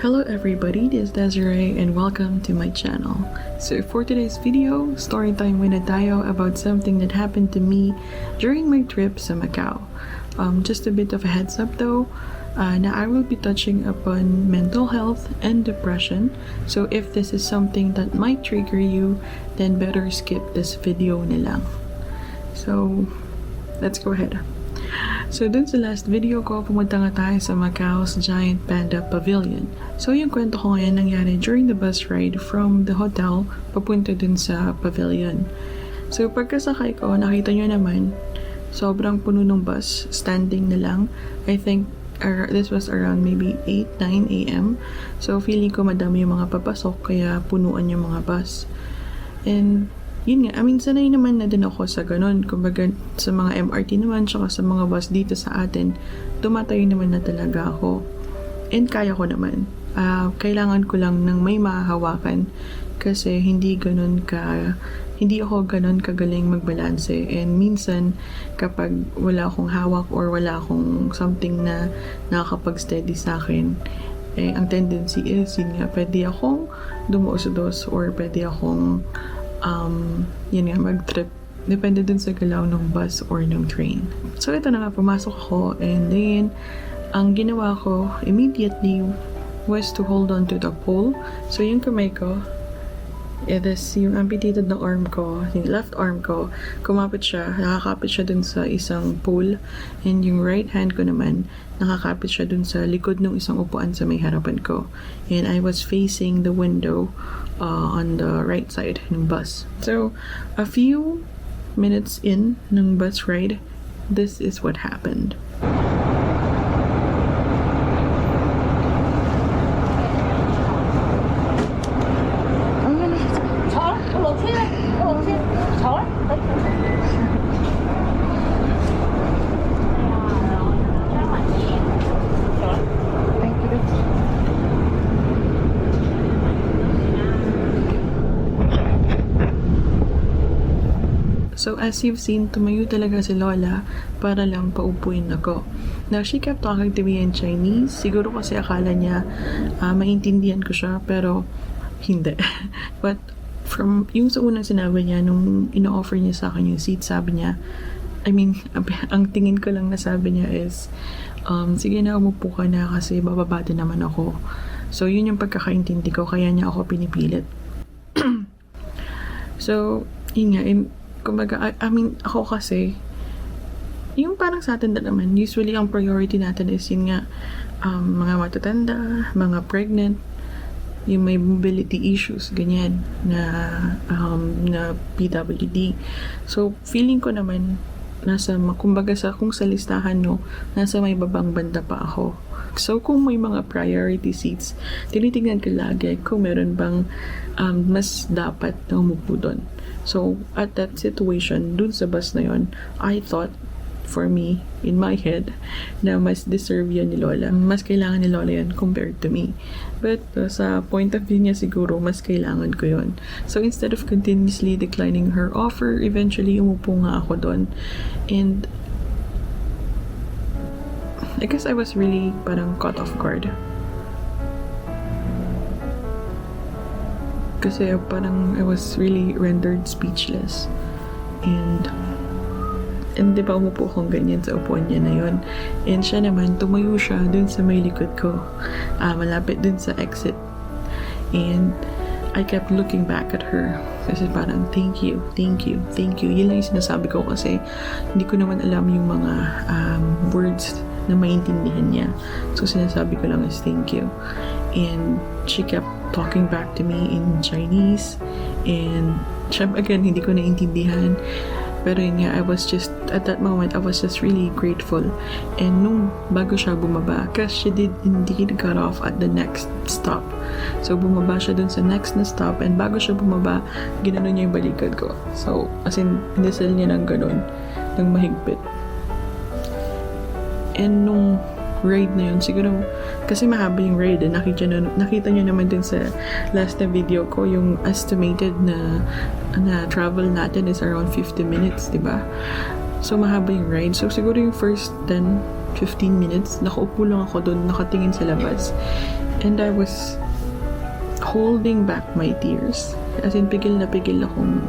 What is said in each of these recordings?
Hello everybody, this is Desiree and welcome to my channel. So for today's video, story time muna tayo about something that happened to me during my trip sa Macau. Just a bit of a heads up though, na I will be touching upon mental health and depression. So if this is something that might trigger you, then better skip this video nilang. So let's go ahead. So dun sa last video ko, pumunta nga tayo sa Macau's Giant Panda Pavilion. So yung kwento ko ngayon nangyari during the bus ride from the hotel papunta dun sa pavilion. So pagkasakay ko, nakita nyo naman, sobrang puno ng bus, standing na lang. I think this was around maybe 8-9 a.m. So feeling ko madami yung mga papasok, kaya punuan yung mga bus. And yun nga, sanay naman na din ako sa ganun. Kumbaga, sa mga MRT naman, tsaka sa mga bus dito sa atin, tumatayo naman na talaga ako. And kaya ko naman. Kailangan ko lang ng may mahahawakan kasi hindi ako ganun kagaling magbalanse. And minsan, kapag wala akong hawak or wala akong something na nakakapag-steady sa akin, ang tendency is, yun nga, pwede akong dumuos-dos or pwede akong mag-trip. Depende dun sa galaw ng bus or ng train. So, ito na nga, pumasok ako and then, ang ginawa ko immediately was to hold on to the pole. So, yung kamay ko, yung amputated na arm ko, yung left arm ko, nakakapit siya dun sa isang pole, and yung right hand ko naman, nakakapit siya dun sa likod ng isang upuan sa may harapan ko. And I was facing the window on the right side ng bus. So, a few minutes in ng bus ride, this is what happened. So as you've seen, tumayo talaga si Lola para lang paupuin ako. Now, she kept talking to me in Chinese. Siguro kasi akala niya maintindihan ko siya, pero hindi. But from yung sa unang sinabi niya, nung ino-offer niya sa akin yung seat, sabi niya, ang tingin ko lang na sabi niya is, sige na, umupo ka na kasi bababa din naman ako. So yun yung pagkakaintindi ko, kaya niya ako pinipilit. So, yun nga, kumbaga, ako kasi, yung parang sa atin na naman, usually ang priority natin is yun nga, mga matatanda, mga pregnant, yung may mobility issues, ganyan, na PWD. So, feeling ko naman, kumbaga kung sa listahan, no, nasa may babang banda pa ako. So, kung may mga priority seats, tinitignan ko lagi kung meron bang mas dapat na umupo doon. So, at that situation, dun sa bus na yon, I thought, for me, in my head, na mas deserve yan ni Lola. Mas kailangan ni Lola yan compared to me. But, sa point of view niya siguro, mas kailangan ko yon. So, instead of continuously declining her offer, eventually, umupo nga ako doon. And, I guess I was really parang caught off guard. Kasi parang I was really rendered speechless. And di ba umupo akong ganyan sa upuan niya na yun. And siya naman, tumayo siya dun sa may likod ko. Malapit dun sa exit. And I kept looking back at her. Kasi parang, thank you. Yun lang yung sinasabi ko kasi hindi ko naman alam yung mga words na maintindihan niya. So, sinasabi ko lang is thank you. And she kept talking back to me in Chinese. And, again, hindi ko naintindihan. Pero yun nga, at that moment, I was just really grateful. And bago siya bumaba, because she did indeed cut off at the next stop. So, bumaba siya dun sa next na stop, and bago siya bumaba, ginanon niya yung balikad ko. So, as in, hinisal niya ng ganon, ng mahigpit. And nung ride na yun, siguro, kasi mahaba yung ride, nakita nyo naman din sa last na video ko, yung estimated na travel natin is around 50 minutes, diba? So, mahaba yung ride. So, siguro yung first 10 15 minutes. Nakaupo lang ako doon, nakatingin sa labas. And I was holding back my tears. As in, pigil na pigil akong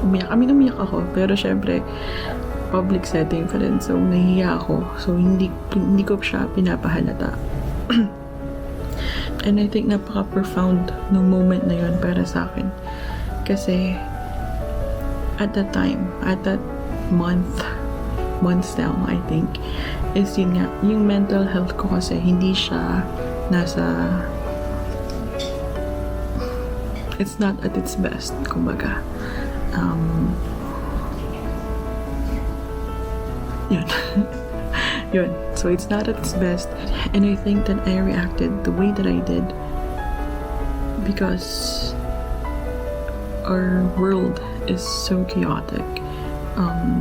umiyak. I mean, umiyak ako. Pero syempre, public setting pa rin. So, nahihiya ako. So, hindi ko siya pinapahalata. And I think napaka-profound ng moment na yun para sa akin. Kasi, at that time, at that months now, I think, is yun nga, yung mental health ko kasi hindi siya nasa, it's not at its best, kumbaga. Yun. Yun. So it's not at its best. And I think that I reacted the way that I did because our world is so chaotic.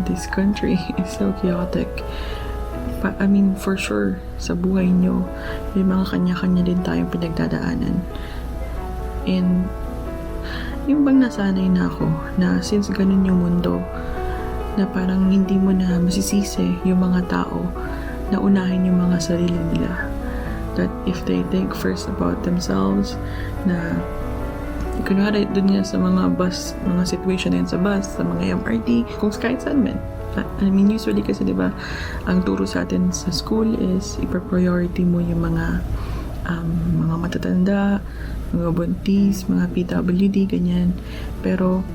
This country is so chaotic. I mean, for sure, sa buhay nyo, may mga kanya-kanya din tayong pinagdadaanan. And yung bang nasanay na ako na since ganun yung mundo, na parang hindi mo na masisisi yung mga tao na unahin yung mga sarili nila. That if they think first about themselves, na kunwari dun nga sa mga bus, mga situation na yun sa bus, sa mga MRT, kung kahit saan man. I mean, usually kasi diba, ang turo sa atin sa school is ipa-priority mo yung mga matatanda, mga buntis, mga PWD, ganyan. Pero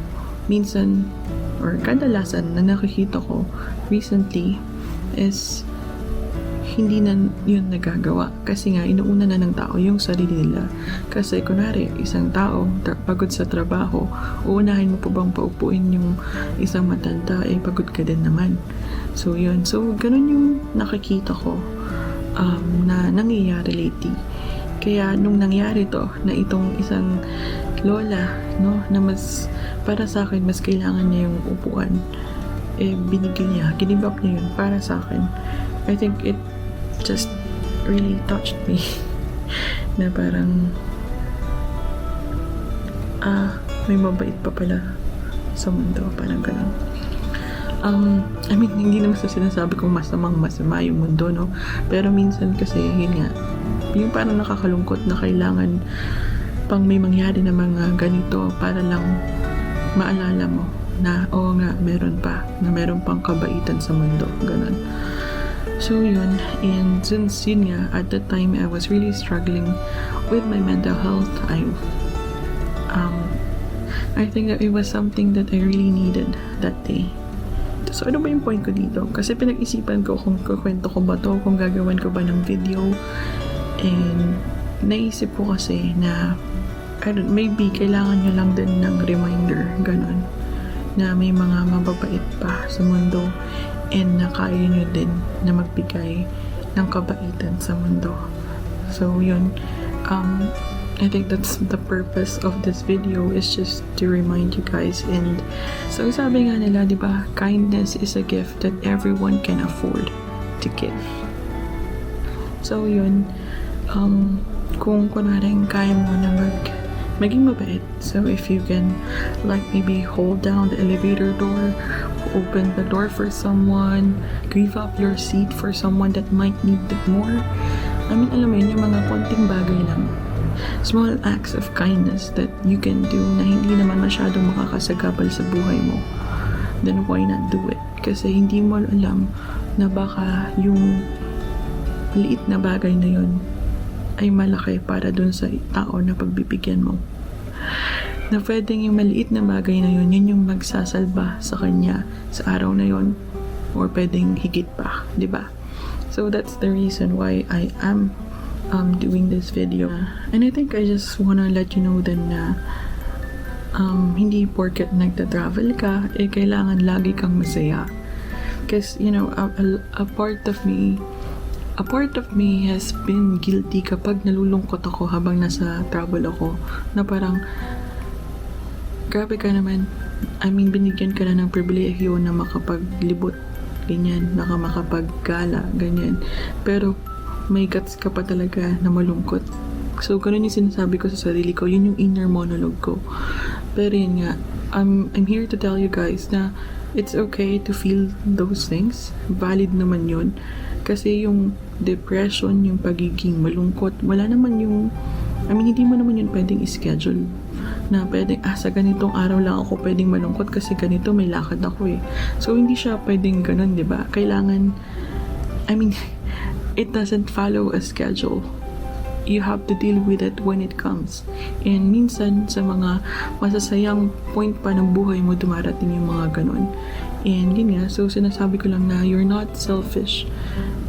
minsan, or kadalasan na nakikita ko recently is hindi na yun nagagawa. Kasi nga, inuuna na ng tao yung sarili nila. Kasi kunwari, isang tao pagod sa trabaho, uunahin mo pa bang paupuin yung isang matanda, eh pagod ka din naman. So yun. So ganun yung nakikita ko na nangyayari lately. Kaya nung nangyari to, na itong isang lola, no, na mas, para sa akin, mas kailangan niya yung upuan, eh binigyan niya, give up niya yun para sa akin. I think it just really touched me na parang may mabait pa pala sa mundo, parang ganun. I mean, hindi naman sa sinasabi kong masama yung mundo, no? Pero minsan kasi, yun nga, yung parang nakakalungkot na kailangan pang may mangyari na mga ganito para lang maalala mo na, oo nga, meron pang kabaitan sa mundo, ganun. So yun, and since yun nga, at that time I was really struggling with my mental health. I think that it was something that I really needed that day. So ano ba yung point ko dito? Kasi pinag-isipan ko kung kukwento ko ba to, kung gagawan ko ba ng video. And naisip ko kasi na maybe kailangan nyo lang din ng reminder, ganun, na may mga mababait pa sa mundo and na kaya nyo din na magbigay ng kabaitan sa mundo. So yun, I think that's the purpose of this video, is just to remind you guys. And so sabi nga nila, di ba, kindness is a gift that everyone can afford to give. So yun, kung kunwaring kaya mo na maging mabait, so if you can like maybe hold down the elevator door, open the door for someone, give up your seat for someone that might need it more. I mean, alam mo yun, yung mga konting bagay lang, small acts of kindness that you can do na hindi naman masyadong makakasagabal sa buhay mo, then why not do it? Kasi hindi mo alam na baka yung liit na bagay na yun ay malaki para dun sa tao na pagbibigyan mo. Na pwedeng yung maliit na bagay na yun, yun yung magsasalba sa kanya sa araw na yun, or pwedeng higit pa, di ba? So that's the reason why I am doing this video. And I think I just wanna let you know then na hindi porket nagta-travel ka, eh kailangan lagi kang masaya. Because, you know, a part of me has been guilty kapag nalulungkot ako habang nasa travel ako, na parang grabe ka naman, I mean, binigyan ka na ng pribilehyo na makapaglibot, ganyan, makapag-gala, ganyan, pero may guts ka pa talaga na malungkot. So ganun yung sinasabi ko sa sarili ko, yun yung inner monologue ko. Pero yun nga, I'm here to tell you guys na it's okay to feel those things, valid naman yun. Kasi yung depression, yung pagiging malungkot, wala naman yung, hindi mo naman yun pwedeng i-schedule na pwedeng, sa ganitong araw lang ako pwedeng malungkot kasi ganito may lakad ako eh. So, hindi siya pwedeng ganun, di ba? Kailangan, it doesn't follow a schedule. You have to deal with it when it comes. And minsan, sa mga masasayang point pa ng buhay mo, dumarating yung mga ganun. And yun nga, so sinasabi ko lang na you're not selfish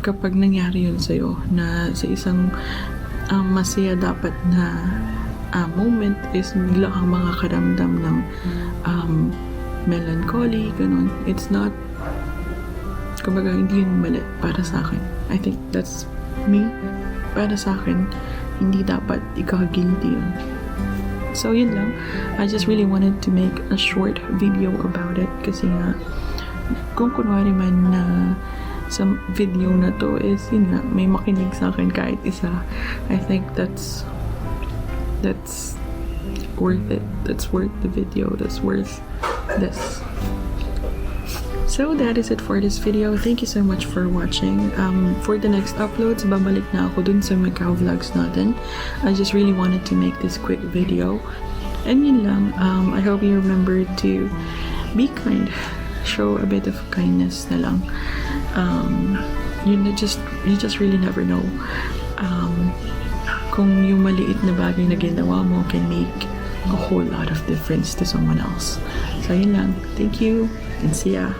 kapag nangyari yun sa'yo, na sa isang masaya dapat na moment is bigla kang makakaramdam ng melancholy, ganun. It's not, kumbaga, hindi yun mali para sa akin. I think that's me. Para sa akin, hindi dapat ika-guilty yun. So, yun lang. I just really wanted to make a short video about it kasi nga, kung kunwari man na sa video na to is, yun nga, may makinig sa akin kahit isa. I think that's worth it. That's worth the video. That's worth this. So that is it for this video. Thank you so much for watching. For the next uploads, babalik na ako dun sa Macau vlogs natin. I just really wanted to make this quick video. And yun lang. I hope you remember to be kind. Show a bit of kindness na lang. You just really never know. Kung yung maliit na bagay na ginawa mo can make a whole lot of difference to someone else. So yun lang. Thank you and see ya.